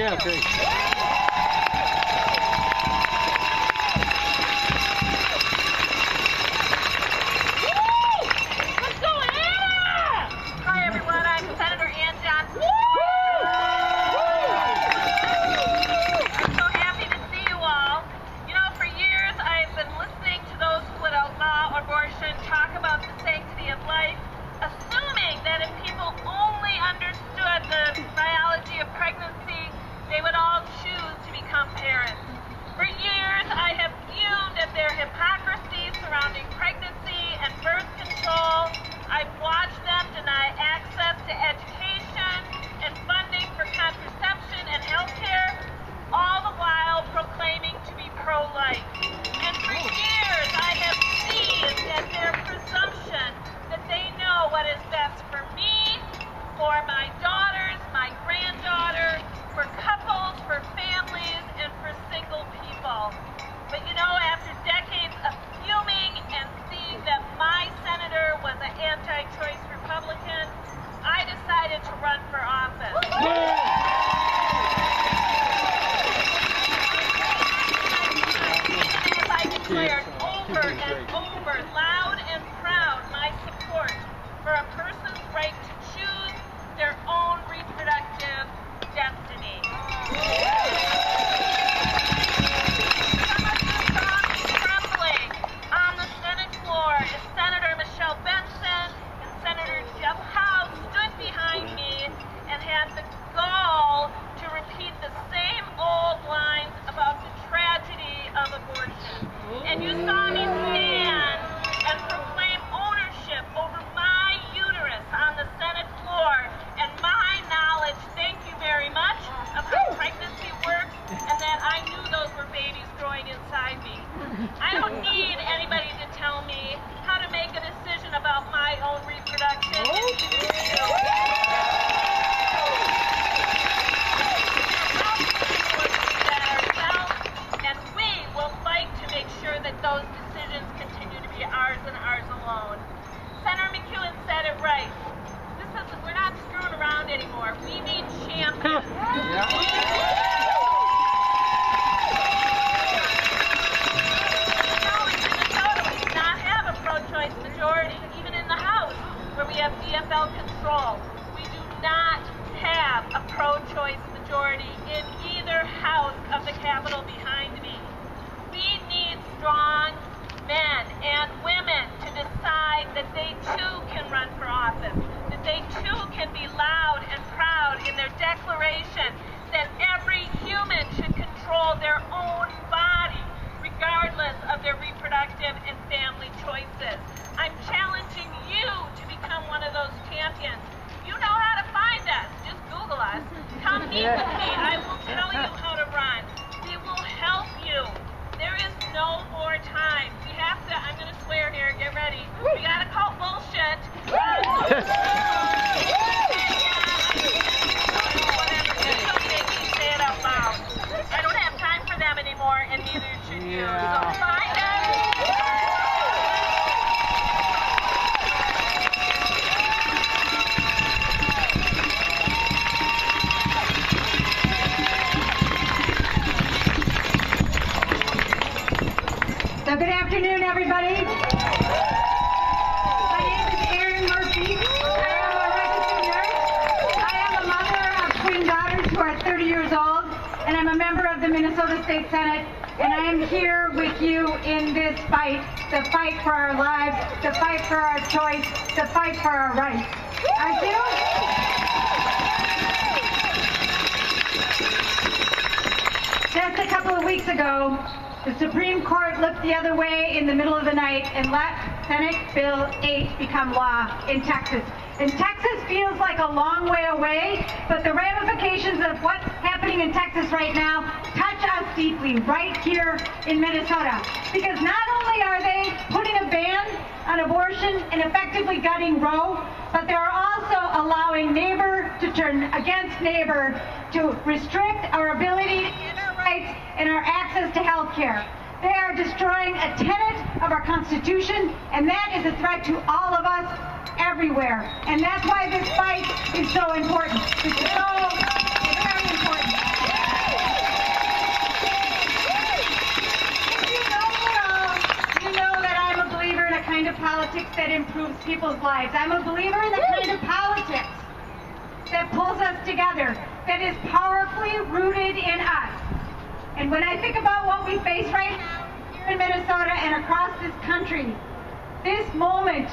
Yeah, great. For years, I have fumed at their hypocrisy surrounding pregnancy and birth control. I've watched them deny access to education and funding for contraception and health care, all the while proclaiming to be pro-life. And for years, I have seized at their presumption that they know what is best for me, for my daughters, my granddaughter, for couples, for families, and for single people. But you know, after decades of fuming and seeing that my senator was an anti-choice Republican, I decided to run for office. Even if I declared over and over, loud and proud, my support for a person's right to choose their own reproductive destiny. Some of you saw me trembling on the Senate floor as Senator Michelle Benson and Senator Jeff House stood behind me and had the gall to repeat the same old lines about the tragedy of abortion. And you saw me stand and proclaim ownership over my uterus on the Senate floor and my knowledge, thank you very much, of how pregnancy works and that I knew those were babies growing inside me. I don't need anybody to tell me how to make a decision about my own reproduction. And we will fight to make sure that those decisions continue to be ours and ours alone. Senator McEwen said it right. We're not screwing around anymore. We need champions. Majority, even in the House, where we have DFL control. We do not have a pro-choice majority in either house of the Capitol behind me. We need strong men and women to decide that they too can run for office, that they too can be loud and proud in their declaration that every human should control their own body, regardless of their reproductive and family choices. I'm challenging you to become one of those champions. You know how to find us. Just Google us. Come meet with me. I will tell you how to run. We will help you. There is no more time. We have to, I'm going to swear here, get ready. We got to call bullshit. Whatever. Just don't make me say it out loud. I don't have time for them anymore, and neither should you. So find us. So good afternoon, everybody. My name is Erin Murphy. I am a registered nurse. I am a mother of twin daughters who are 30 years old, and I'm a member of the Minnesota State Senate, and I am here with you in this fight, the fight for our lives, the fight for our choice, the fight for our rights. Aren't you? Just a couple of weeks ago, the Supreme Court looked the other way in the middle of the night and let Senate Bill 8 become law in Texas. And Texas feels like a long way away, but the ramifications of what's happening in Texas right now touch us deeply right here in Minnesota. Because not only are they putting a ban on abortion and effectively gutting Roe, but they're also allowing neighbor to turn against neighbor to restrict our ability to get our rights and our access to health care. They are destroying a tenet of our Constitution, and that is a threat to all of us everywhere. And that's why this fight is so important. It's so very important. improves people's lives. I'm a believer in the kind of politics that pulls us together, that is powerfully rooted in us. And when I think about what we face right now here in Minnesota and across this country, this moment,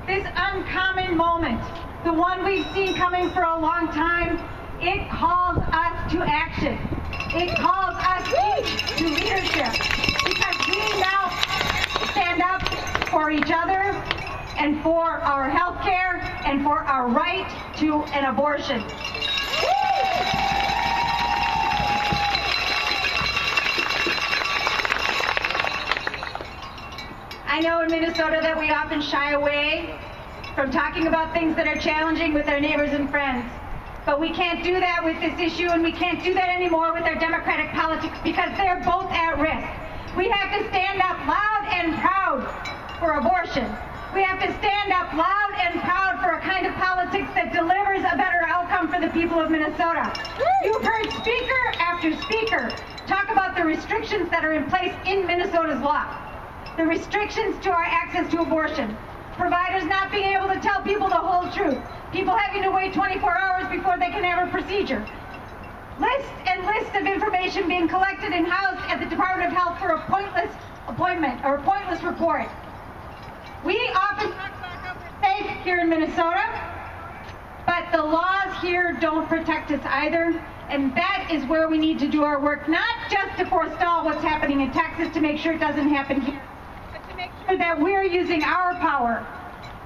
this uncommon moment, the one we've seen coming for a long time, it calls us to action. It calls us each to leadership, because we now stand up for each other and for our health care and for our right to an abortion. I know in Minnesota that we often shy away from talking about things that are challenging with our neighbors and friends. But we can't do that with this issue, and we can't do that anymore with our Democratic politics, because they're both at risk. We have to stand up loud and proud for abortion. We have to stand up loud and proud for a kind of politics that delivers a better outcome for the people of Minnesota. You've heard speaker after speaker talk about the restrictions that are in place in Minnesota's law. The restrictions to our access to abortion. Providers not being able to tell people the whole truth. People having to wait 24 hours before they can have a procedure. Lists and lists of information being collected and housed at the Department of Health for a pointless appointment or a pointless report. We often talk about how we're safe here in Minnesota, but the laws here don't protect us either. And that is where we need to do our work, not just to forestall what's happening in Texas to make sure it doesn't happen here, but to make sure that we're using our power,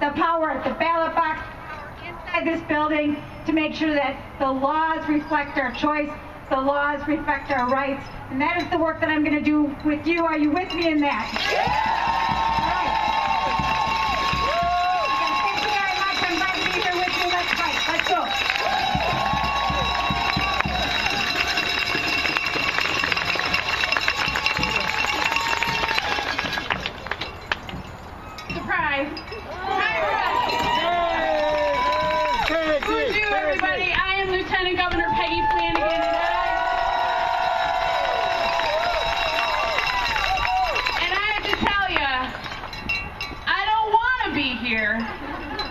the power at the ballot box, inside this building, to make sure that the laws reflect our choice, the laws reflect our rights, and that is the work that I'm going to do with you. Are you with me in that? Thank you very much. I'm glad to be here with you. Let's fight. Let's go. Surprise. Bonjour, everybody. I am Lieutenant Governor Peggy Flanagan, and I have to tell you, I don't want to be here,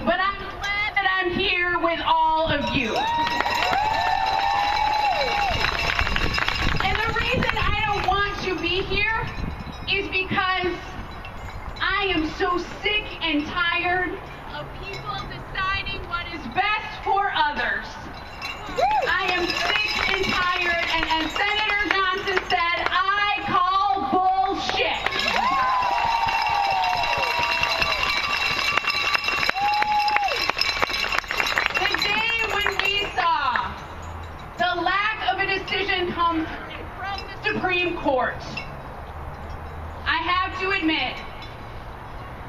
but I'm glad that I'm here with all of you. And the reason I don't want to be here is because I am so sick and tired of people deciding what is best for others. I am sick and tired, and as Senator Johnson said, I call bullshit. The day when we saw the lack of a decision come from the Supreme Court, I have to admit,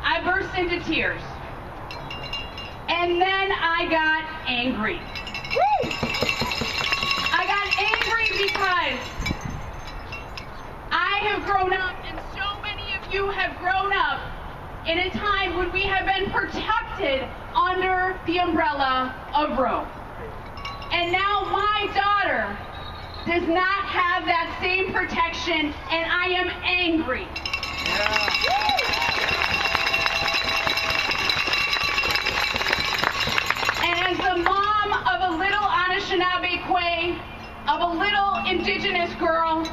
I burst into tears. And then I got angry. I got angry because I have grown up, and so many of you have grown up, in a time when we have been protected under the umbrella of Roe. And now my daughter does not have that same protection, and I am angry. As the mom of a little Anishinaabe Kwe, of a little indigenous girl,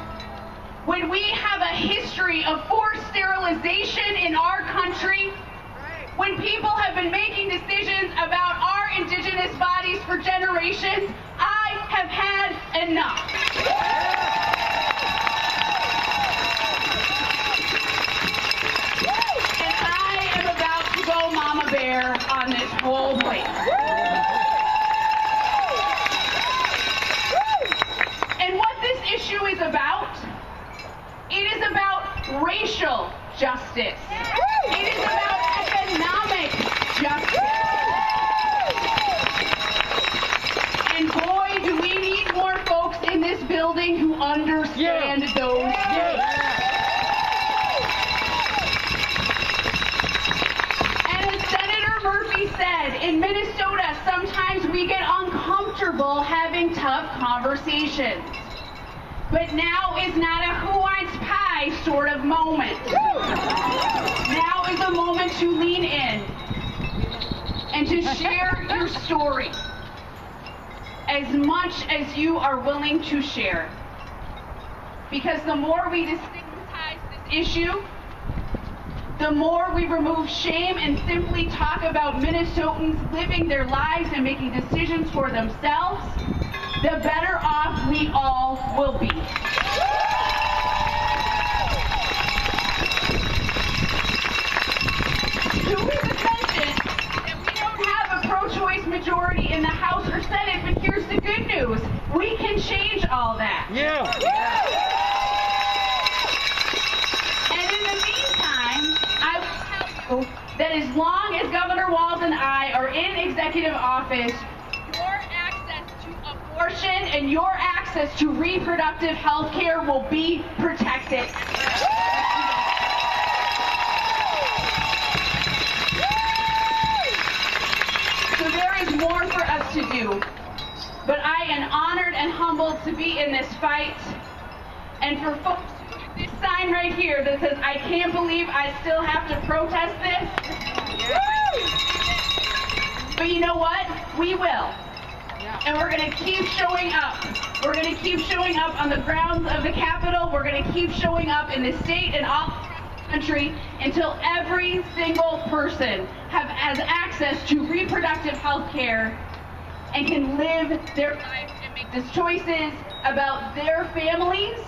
when we have a history of forced sterilization in our country, when people have been making decisions about our indigenous bodies for generations, I have had enough. And I am about to go mama bear on this whole place. Issue is about. It is about racial justice. It is about economic justice. And boy, do we need more folks in this building who understand those things. And as Senator Murphy said, in Minnesota, sometimes we get uncomfortable having tough conversations. But now is not a who wants pie sort of moment. Now is a moment to lean in. and to share your story as much as you are willing to share. Because the more we destigmatize this issue, the more we remove shame and simply talk about Minnesotans living their lives and making decisions for themselves, the better off we all will be. Who even mentioned that we don't have a pro-choice majority in the House or Senate, but here's the good news. We can change all that. Yeah. And in the meantime, I will tell you that as long as Governor Walz and I are in executive office, your access to abortion and your access to reproductive health care will be protected. So there is more for us to do. But I am honored and humbled to be in this fight. And for folks who have this sign right here that says, I can't believe I still have to protest this. But you know what? We will. And we're going to keep showing up. We're going to keep showing up on the grounds of the Capitol. We're going to keep showing up in the state and all across the country until every single person has access to reproductive health care and can live their life and make these choices about their families,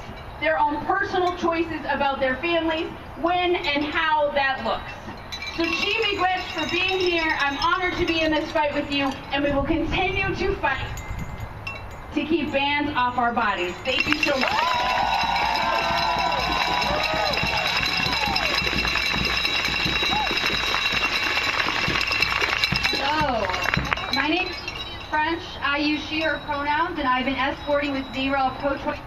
their own personal choices about their families, when and how that looks. So Chief Miigwech for being here. I'm honored to be in this fight with you, and we will continue to fight to keep bans off our bodies. Thank you so much. Hello. My name is French. I use she, her pronouns, and I've been escorting with Zero, a pro-choice